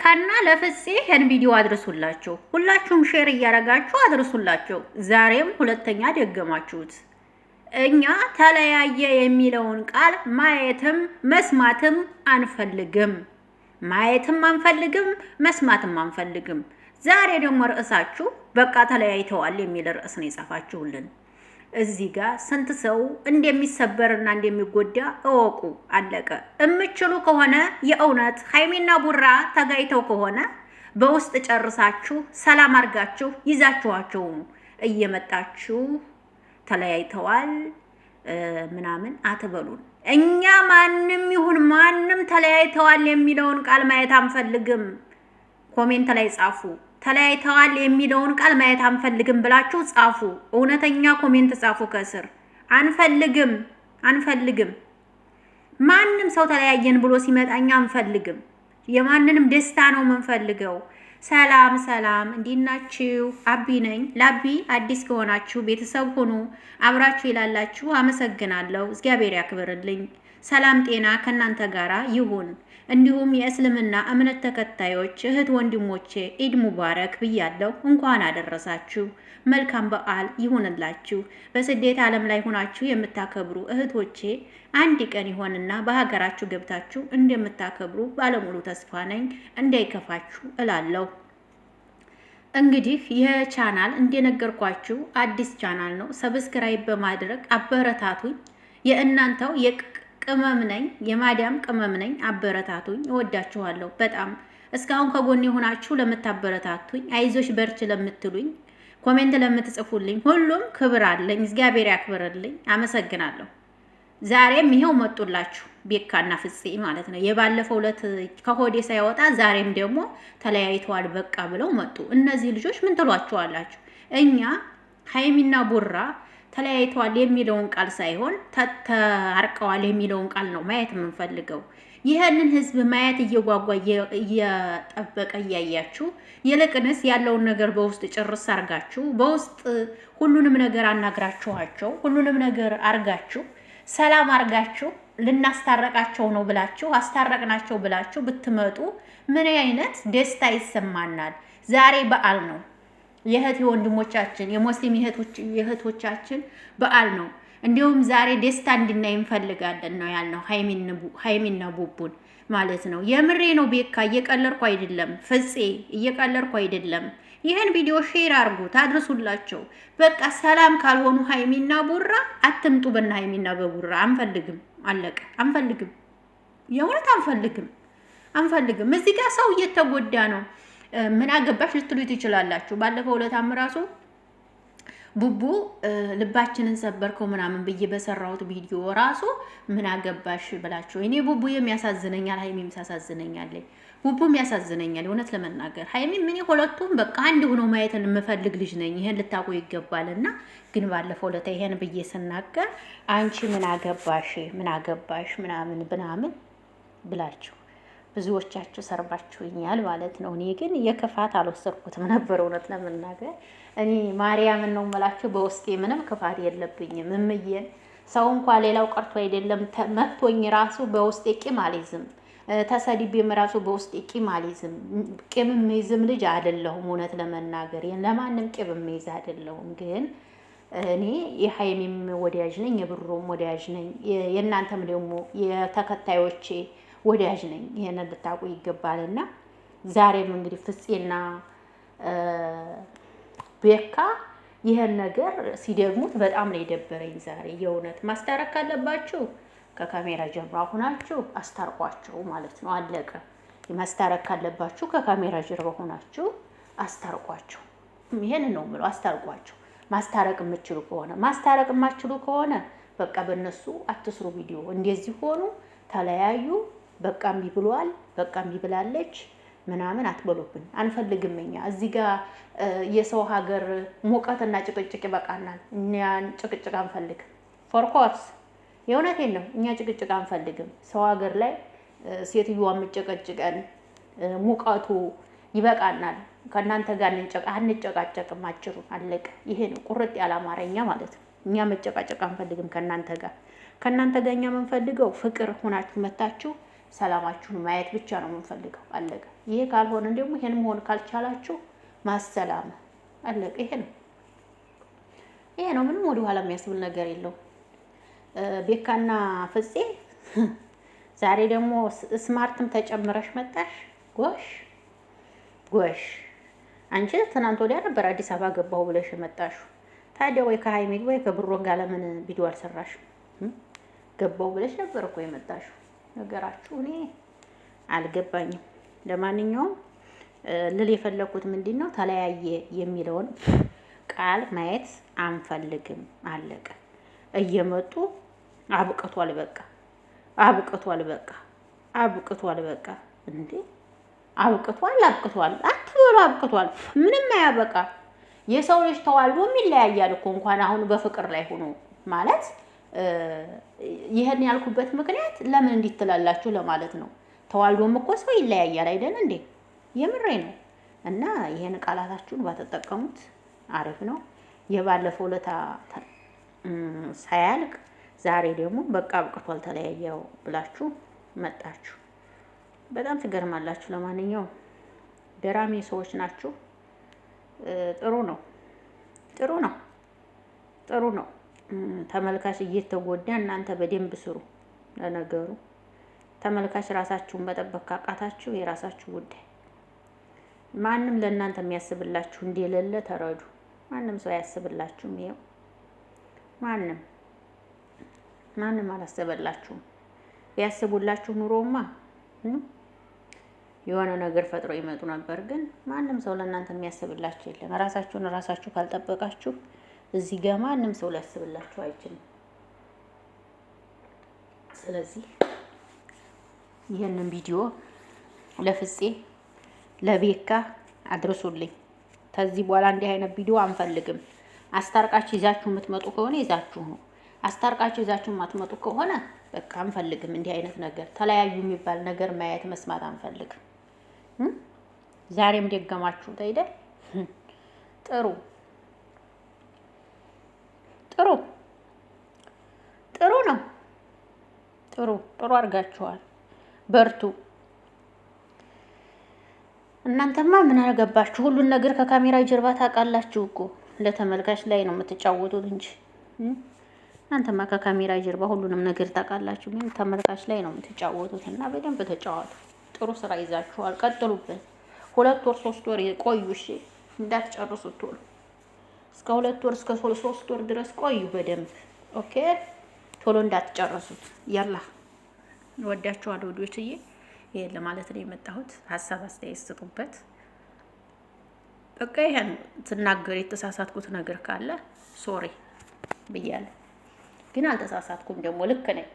ለቤካና ለፍፄ ይሄን ቪዲዮ አድርሱላቸው። ሁላችሁም ሼር እያረጋችሁ አድርሱላቸው። ዛሬም ሁለተኛ ደገማችሁት። እኛ ተለያየ የሚለውን ቃል ማየትም መስማትም አንፈልግም። ማየትም አንፈልግም፣ መስማትም አንፈልግም። ዛሬ ደግሞ ርዕሳችሁ በቃ ተለያይተዋል የሚል ርዕስ ነው የጻፋችሁልን። እዚህ ጋር ስንት ሰው እንደሚሰበርና እንደሚጎዳ እወቁ። አለቀ። እምችሉ ከሆነ የእውነት ሀይሚና ቡራ ተጋይተው ከሆነ በውስጥ ጨርሳችሁ ሰላም አድርጋችሁ ይዛችኋቸው እየመጣችሁ ተለያይተዋል ምናምን አትበሉን። እኛ ማንም ይሁን ማንም ተለያይተዋል የሚለውን ቃል ማየት አንፈልግም። ኮሜንት ላይ ጻፉ። ተለያይተዋል የሚለውን ቃል ማየት አንፈልግም ብላችሁ ጻፉ። እውነተኛ ኮሜንት ጻፉ ከስር። አንፈልግም። ማንም ሰው ተለያየን ብሎ ሲመጣኛ አንፈልግም። የማንንም ደስታ ነው የምንፈልገው። ሰላም፣ እንዴት ናችሁ? አቢ ነኝ። ላቢ አዲስ ከሆናችሁ ቤተሰብ ሁኑ። አብራችሁ ይላላችሁ አመሰግናለሁ። እግዚአብሔር ያክብርልኝ። ሰላም ጤና ከናንተ ጋራ ይሁን። እንዲሁም የእስልምና እምነት ተከታዮች እህት ወንድሞቼ ኢድ ሙባረክ ብያለሁ። እንኳን አደረሳችሁ። መልካም በዓል ይሁንላችሁ። በስደት ዓለም ላይ ሆናችሁ የምታከብሩ እህቶቼ አንድ ቀን ይሆንና በሀገራችሁ ገብታችሁ እንደምታከብሩ ባለሙሉ ተስፋ ነኝ። እንዳይከፋችሁ እላለሁ። እንግዲህ ይህ ቻናል እንደነገርኳችሁ አዲስ ቻናል ነው። ሰብስክራይብ በማድረግ አበረታቱኝ። የእናንተው ቅመም ነኝ፣ የማዳም ቅመም ነኝ። አበረታቱኝ። እወዳችኋለሁ በጣም። እስካሁን ከጎን የሆናችሁ ለምታበረታቱኝ፣ አይዞሽ በርች ለምትሉኝ፣ ኮሜንት ለምትጽፉልኝ ሁሉም ክብር አለኝ። እግዚአብሔር ያክብርልኝ። አመሰግናለሁ። ዛሬም ይሄው መጡላችሁ ቤካና ፍፄ ማለት ነው። የባለፈው ዕለት ከሆዴ ሳይወጣ ዛሬም ደግሞ ተለያይተዋል በቃ ብለው መጡ። እነዚህ ልጆች ምን ትሏቸዋላችሁ? እኛ ሀይሚና ቡራ ተለያይተዋል የሚለውን ቃል ሳይሆን ተአርቀዋል የሚለውን ቃል ነው ማየት የምንፈልገው። ይህንን ህዝብ ማየት እየጓጓ እየጠበቀ እያያችሁ ይልቅንስ ያለውን ነገር በውስጥ ጭርስ አርጋችሁ በውስጥ ሁሉንም ነገር አናግራችኋቸው ሁሉንም ነገር አርጋችሁ ሰላም አርጋችሁ ልናስታረቃቸው ነው ብላችሁ አስታረቅናቸው ብላችሁ ብትመጡ ምን አይነት ደስታ ይሰማናል። ዛሬ በዓል ነው። የእህት ወንድሞቻችን የሙስሊም የእህቶቻችን በዓል ነው። እንዲሁም ዛሬ ደስታ እንድናይ እንፈልጋለን ነው ያልነው። ሀይሚና ቡቡን ማለት ነው። የምሬ ነው። ቤካ እየቀለርኩ አይደለም። ፍፄ እየቀለርኩ አይደለም። ይህን ቪዲዮ ሼር አድርጉት፣ አድርሱላቸው። በቃ ሰላም ካልሆኑ ሀይሚና ቡራ አትምጡ። በና ሀይሚና በቡራ አንፈልግም። አለቀ። አንፈልግም። የእውነት አንፈልግም። እዚህ ጋር ሰው እየተጎዳ ነው። ምን አገባሽ ልትሉ ትችላላችሁ። ባለፈው ዕለታም ራሱ ቡቡ ልባችንን ሰበርከው ምናምን ብዬ በሰራሁት ቪዲዮ ራሱ ምን አገባሽ ብላችሁ። እኔ ቡቡ የሚያሳዝነኛል፣ ሀይሚም ያሳዝነኛል። ቡቡም ያሳዝነኛል እውነት ለመናገር። ሀይሚም ምን ሁለቱም በቃ አንድ ሆኖ ማየትን የምፈልግ ልጅ ነኝ። ይሄን ልታውቁ ይገባልና ግን ባለፈው ዕለት ይሄን ብዬ ስናገር አንቺ ምን አገባሽ ምናምን ብላችሁ ብዙዎቻችሁ ሰርባችሁኛል ማለት ነው። እኔ ግን የክፋት አልወሰድኩትም ነበር እውነት ለመናገር። እኔ ማርያምን ነው የምላችሁ፣ በውስጤ ምንም ክፋት የለብኝም። እምዬን ሰው እንኳን ሌላው ቀርቶ አይደለም መቶኝ ራሱ በውስጤ ቂም አልይዝም። ተሰዲቤም ራሱ በውስጤ ቂም አልይዝም። ቂም የሚይዝም ልጅ አይደለሁም እውነት ለመናገር። ለማንም ቂም የሚይዝ አይደለሁም። ግን እኔ የሀይሚም ወዳጅ ነኝ፣ የብሩም ወዳጅ ነኝ። የእናንተም ደግሞ የተከታዮቼ ወዳጅ ነኝ። ይሄንን ልታውቁ ይገባልና ዛሬም እንግዲህ ፍፄና ቤካ ይሄን ነገር ሲደግሙት በጣም ነው የደበረኝ ዛሬ። የእውነት ማስታረቅ ካለባችሁ ከካሜራ ጀርባ ሆናችሁ አስታርቋቸው ማለት ነው። አለቀ። ማስታረቅ ካለባችሁ ከካሜራ ጀርባ ሆናችሁ አስታርቋቸው። ይሄን ነው የምለው፣ አስታርቋቸው። ማስታረቅ የምትችሉ ከሆነ ማስታረቅ የማትችሉ ከሆነ በቃ በእነሱ አትስሩ ቪዲዮ። እንደዚህ ሆኑ፣ ተለያዩ፣ በቃ እምቢ ብሏል፣ በቃ እምቢ ብላለች ምናምን አትበሉብን። አንፈልግም። እኛ እዚህ ጋር የሰው ሀገር ሙቀትና ጭቅጭቅ ይበቃናል። እኛን ጭቅጭቅ አንፈልግም። ፎርኮርስ የእውነቴን ነው። እኛ ጭቅጭቅ አንፈልግም። ሰው ሀገር ላይ ሴትዮዋ የምጨቀጭቀን ሙቀቱ ይበቃናል። ከእናንተ ጋር አንጨቃጨቅም። አጭሩ አለቀ። ይሄ ነው ቁርጥ ያለ አማርኛ ማለት ነው። እኛ መጨቃጨቅ አንፈልግም ከእናንተ ጋር። ከእናንተ ጋር እኛ የምንፈልገው ፍቅር ሆናችሁ መታችሁ ሰላማችሁን ማየት ብቻ ነው የምንፈልገው። አለቀ። ይሄ ካልሆነ ደግሞ ይሄን መሆን ካልቻላችሁ ማሰላም አለቀ። ይሄ ነው። ምንም ወደ ኋላ የሚያስብል ነገር የለው። ቤካና ፍፄ ዛሬ ደግሞ ስማርትም ተጨምረሽ መጣሽ። ጎሽ አንቺ ትናንት ወዲያ ነበር አዲስ አበባ ገባሁ ብለሽ የመጣሽው። ታዲያ ወይ ከሀይሚ ወይ ከብሮ ጋር ለምን ቪዲዮ አልሰራሽም? ገባሁ ብለሽ ነበር እኮ የመጣሽው። ነገራችሁ እኔ አልገባኝም። ለማንኛውም ልል የፈለኩት ምንድነው ተለያየ የሚለውን ቃል ማየት አንፈልግም። አለቀ። እየመጡ አብቅቷል በቃ እንዴ አብቅቷል አትበሉ። አብቅቷል ምንም አያበቃ። የሰው ልጅ ተዋልዶም ይለያያል እኮ እንኳን አሁን በፍቅር ላይ ሆኖ ማለት ይሄን ያልኩበት ምክንያት ለምን እንዲትላላችሁ ለማለት ነው። ተዋልዶም እኮ ሰው ይለያያል አይደል እንዴ? የምሬ ነው። እና ይሄን ቃላታችሁን ባትጠቀሙት አሪፍ ነው። የባለፈው ለታ ሳያልቅ ዛሬ ደግሞ በቃ አብቅቷል ተለያየው ብላችሁ መጣችሁ። በጣም ትገርማላችሁ። ለማንኛውም ገራሚ ሰዎች ናችሁ። ጥሩ ነው። ተመልካች እየተጎዳ እናንተ በደንብ ስሩ። ለነገሩ ተመልካች ራሳችሁን መጠበቅ ካቃታችሁ የራሳችሁ ጉዳይ። ማንም ለእናንተ የሚያስብላችሁ እንደሌለ ተረዱ። ማንም ሰው አያስብላችሁም። ይሄው ማንም አላሰበላችሁም። ቢያስቡላችሁ ኑሮማ የሆነ ነገር ፈጥሮ ይመጡ ነበር። ግን ማንም ሰው ለእናንተ የሚያስብላችሁ የለም። ራሳችሁ ካልጠበቃችሁ እዚህ ጋር ማንም ሰው ሊያስብላችሁ አይችልም። ስለዚህ ይህንን ቪዲዮ ለፍፄ ለቤካ አድርሱልኝ። ከዚህ በኋላ እንዲህ አይነት ቪዲዮ አንፈልግም። አስታርቃችሁ ይዛችሁ የምትመጡ ከሆነ ይዛችሁ ነው። አስታርቃችሁ ይዛችሁ የማትመጡ ከሆነ በቃ አንፈልግም። እንዲህ አይነት ነገር ተለያዩ የሚባል ነገር ማየት መስማት አንፈልግም። ዛሬም ደገማችሁ አይደል? ጥሩ ነው። ጥሩ አድርጋችኋል። በርቱ። እናንተማ ምን አገባችሁ? ሁሉን ነገር ከካሜራ ጀርባ ታውቃላችሁ እኮ። ለተመልካች ላይ ነው የምትጫወቱት እንጂ እናንተማ ከካሜራ ጀርባ ሁሉንም ነገር ታውቃላችሁ። ግን ተመልካች ላይ ነው የምትጫወቱት እና በደንብ ተጫወቱ። ጥሩ ስራ ይዛችኋል። ቀጥሉበት። 2 ወር 3 ወር ቆዩ። እሺ እንዳትጨርሱት ቶሎ። እስከ 2 ወር እስከ 3 ወር ድረስ ቆዩ በደንብ ኦኬ። ቶሎ እንዳትጨርሱት። ያላ ወዳችኋለሁ ወዶችዬ። ይሄን ለማለት ነው የመጣሁት። ሀሳብ አስተያየት ስጡበት። በቃ ይሄን ትናገር የተሳሳትኩት ነገር ካለ ሶሪ ብያለሁ። ግን አልተሳሳትኩም። ደግሞ ልክ ነኝ።